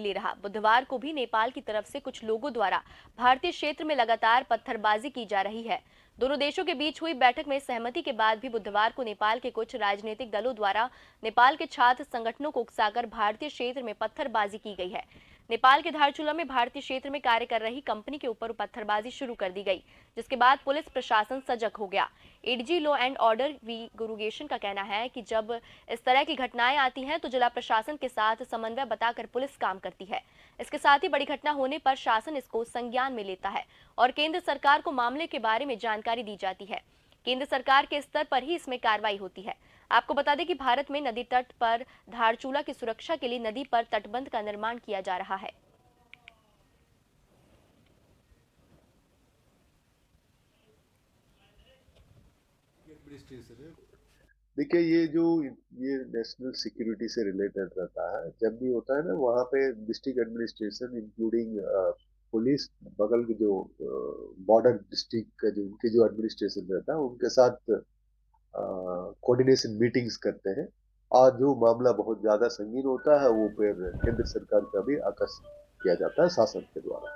ले रहा। बुधवार को भी नेपाल की तरफ से कुछ लोगों द्वारा भारतीय क्षेत्र में लगातार पत्थरबाजी की जा रही है। दोनों देशों के बीच हुई बैठक में सहमति के बाद भी बुधवार को नेपाल के कुछ राजनीतिक दलों द्वारा नेपाल के छात्र संगठनों को उकसाकर भारतीय क्षेत्र में पत्थरबाजी की गई है। नेपाल के धारचूला में भारतीय क्षेत्र में कार्य कर रही कंपनी के ऊपर पत्थरबाजी शुरू कर दी गई, जिसके बाद पुलिस प्रशासन सजग हो गया। ADG law and order V Gurugeshan का कहना है कि जब इस तरह की घटनाएं आती हैं तो जिला प्रशासन के साथ समन्वय बताकर पुलिस काम करती है। इसके साथ ही बड़ी घटना होने पर शासन इसको संज्ञान में लेता है और केंद्र सरकार को मामले के बारे में जानकारी दी जाती है। केंद्र सरकार के स्तर पर ही इसमें कार्रवाई होती है। आपको बता दें कि भारत में नदी तट पर धारचूला की सुरक्षा के लिए नदी पर तटबंध का निर्माण किया जा रहा है। देखिए ये नेशनल सिक्योरिटी से रिलेटेड रहता है। जब भी होता है ना, वहाँ पे डिस्ट्रिक्ट एडमिनिस्ट्रेशन इंक्लूडिंग पुलिस, बगल के जो बॉर्डर डिस्ट्रिक्ट का जो उनके जो एडमिनिस्ट्रेशन रहता है उनके साथ कोऑर्डिनेशन मीटिंग्स करते हैं। और जो मामला बहुत ज्यादा संगीन होता है वो फिर केंद्र सरकार का भी आकर्षित किया जाता है शासन के द्वारा।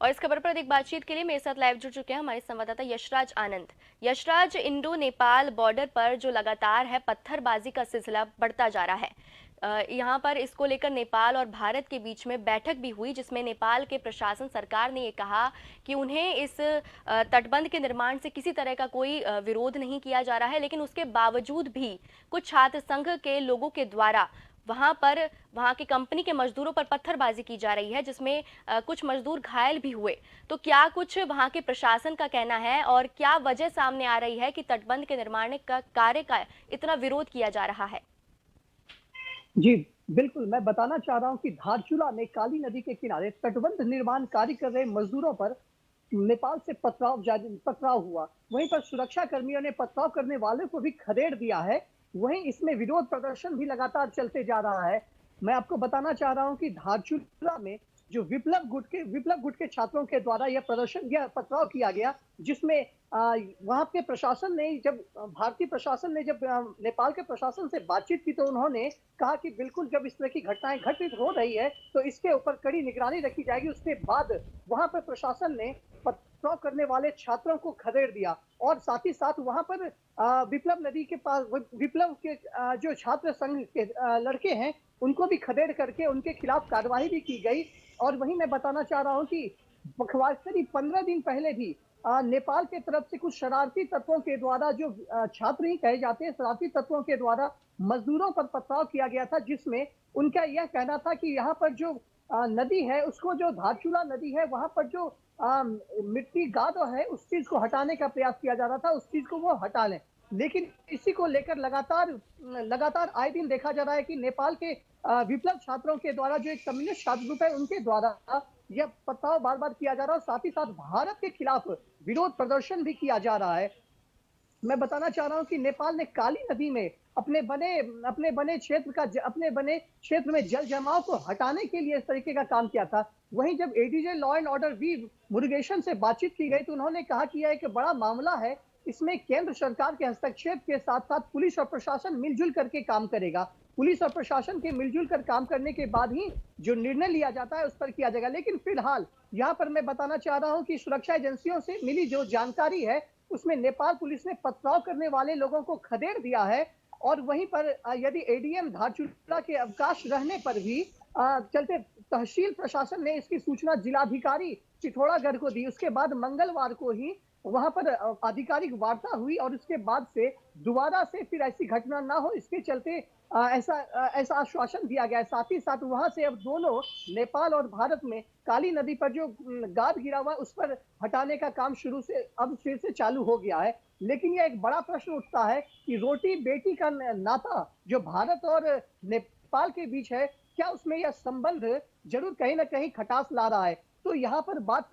और इस खबर पर अधिक बातचीत के लिए मेरे साथ लाइव जुड़ चुके हैं हमारे संवाददाता यशराज आनंद। यशराज, इंडो नेपाल बॉर्डर पर जो लगातार है पत्थरबाजी का सिलसिला बढ़ता जा रहा है। यहाँ पर इसको लेकर नेपाल और भारत के बीच में बैठक भी हुई, जिसमें नेपाल के प्रशासन सरकार ने ये कहा कि उन्हें इस तटबंध के निर्माण से किसी तरह का कोई विरोध नहीं किया जा रहा है, लेकिन उसके बावजूद भी कुछ छात्र संघ के लोगों के द्वारा वहां की कंपनी के मजदूरों पर पत्थरबाजी की जा रही है, जिसमें कुछ मजदूर घायल भी हुए। तो क्या कुछ वहां के प्रशासन का कहना है और क्या वजह सामने आ रही है कि तटबंध के निर्माण का कार्य का इतना विरोध किया जा रहा है? जी, बिल्कुल, मैं बताना चाह रहा हूँ कि धारचूला में काली नदी के किनारे तटबंध निर्माण कार्य कर रहे मजदूरों पर नेपाल से पथराव हुआ। वहीं पर सुरक्षा कर्मियों ने पथराव करने वाले को भी खदेड़ दिया है। वहीं इसमें विरोध प्रदर्शन भी लगातार चलते जा रहा है। मैं आपको बताना चाह रहा हूँ कि धारचूला में जो विप्लव गुट के छात्रों के द्वारा यह प्रदर्शन किया, पथराव किया गया, जिसमें वहां के प्रशासन ने जब भारतीय प्रशासन ने जब नेपाल के प्रशासन से बातचीत की तो उन्होंने कहा कि बिल्कुल जब इस तरह की घटनाएं घटित हो रही है तो इसके ऊपर कड़ी निगरानी रखी जाएगी। उसके बाद वहां पर प्रशासन ने पथराव करने वाले छात्रों को खदेड़ दिया और साथ ही साथ वहां पर विप्लव नदी के पास विप्लव के जो छात्र संघ के लड़के हैं उनको भी खदेड़ करके उनके खिलाफ कार्रवाई भी की गई। और वहीं मैं बताना चाह रहा हूं कि करीब 15 दिन पहले भी नेपाल के तरफ से कुछ शरारती तत्वों के द्वारा जो छात्र ही कहे जाते हैं, शरारती तत्वों के द्वारा मजदूरों पर पथराव किया गया था, जिसमें उनका यह कहना था कि यहाँ पर जो नदी है उसको, जो धारचूला नदी है वहां पर जो मिट्टी गाद है उस चीज को हटाने का प्रयास किया जा रहा था, उस चीज को वो हटा लें। लेकिन इसी को लेकर लगातार आए दिन देखा जा रहा है कि नेपाल के विप्लव छात्रों के द्वारा, जो एक कम्युनिस्ट छात्र ग्रुप है उनके द्वारा यह पथराव बार बार किया जा रहा है और साथ ही साथ भारत के खिलाफ विरोध प्रदर्शन भी किया जा रहा है। मैं बताना चाह रहा हूं कि नेपाल ने काली नदी में अपने बने क्षेत्र में जल जमाव को हटाने के लिए इस तरीके का काम किया था। वहीं जब ADG law and order V Murugesan से बातचीत की गई तो उन्होंने कहा कि यह एक बड़ा मामला है, इसमें केंद्र सरकार के हस्तक्षेप के साथ साथ पुलिस और प्रशासन मिलजुल करके काम करेगा। पुलिस और प्रशासन के मिलजुल कर काम करने के बाद ही जो निर्णय लिया जाता है उस पर किया जाएगा। लेकिन फिलहाल यहाँ पर मैं बताना चाह रहा हूँ कि सुरक्षा एजेंसियों से मिली जो जानकारी है उसमें नेपाल पुलिस ने पथराव करने वाले लोगों को खदेड़ दिया है। और वहीं पर यदि एडीएम धारचूला के अवकाश रहने पर भी चलते तहसील प्रशासन ने इसकी सूचना जिलाधिकारी चिथौड़ागढ़ को दी। उसके बाद मंगलवार को ही वहां पर आधिकारिक वार्ता हुई और उसके बाद से दोबारा से फिर ऐसी घटना ना हो, इसके चलते ऐसा आश्वासन दिया गया है। साथ ही साथ वहां से अब दोनों नेपाल और भारत में काली नदी पर जो गाद गिरा हुआ है उस पर हटाने का काम अब फिर से चालू हो गया है। लेकिन यह एक बड़ा प्रश्न उठता है कि रोटी बेटी का नाता जो भारत और नेपाल के बीच है, क्या उसमें यह संबंध जरूर कहीं ना कहीं खटास ला रहा है। तो यहाँ पर बात